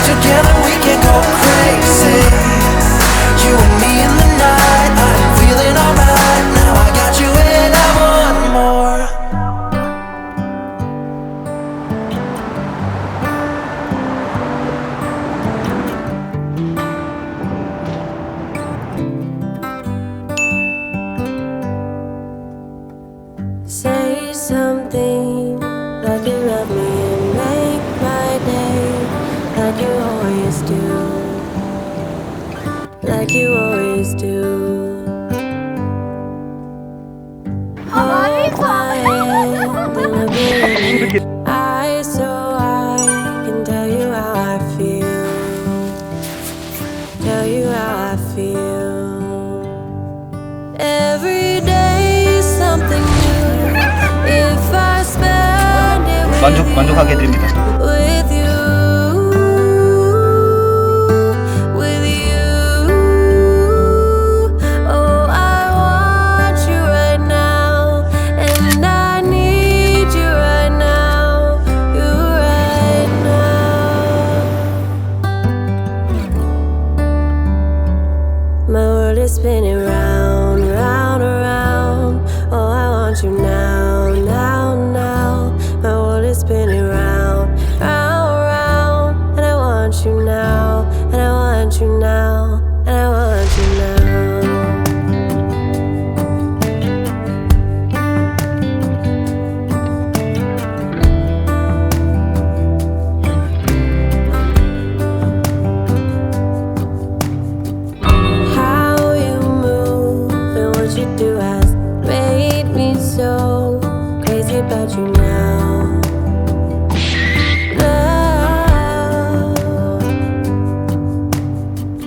Together we can go crazy. You and me in the night, I'm feeling alright. Now I got you and I want more. Say something like you love me and make my day, like you always do, like you always do. Hold quiet, then I'll be eyes so I can tell you how I feel, tell you how I feel. Every day something new. If I spend it with 만족하게 해드립니다. with you, with you. Oh, I want you right now, and I need you right now, you right now. My world is spinning round, round, around. Oh, I want you now, now, now. My world is spinning round, round, round. And I want you now, and I want you now, and I want you now. How you move and what you do has made me so crazy about you now.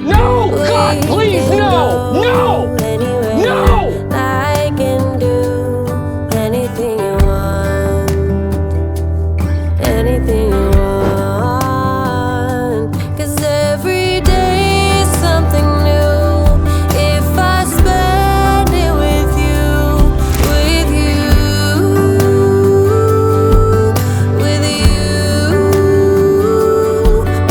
No! God, please, no! No! No! I can do anything you want, anything you want. 'Cause every day is something new. If I spend it with you, with you, with you.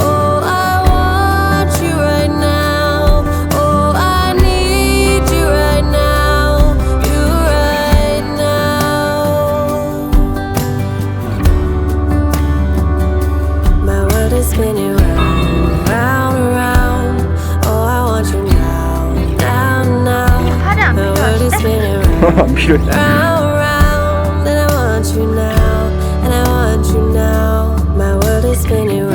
Oh, I want you right now. Oh, I need you right now, you right now. My world is spinning round, round, round. Oh, I want you now, now, now. My world is spinning round, 안 필요해. round, round. And I want you now, and I want you now. My world is spinning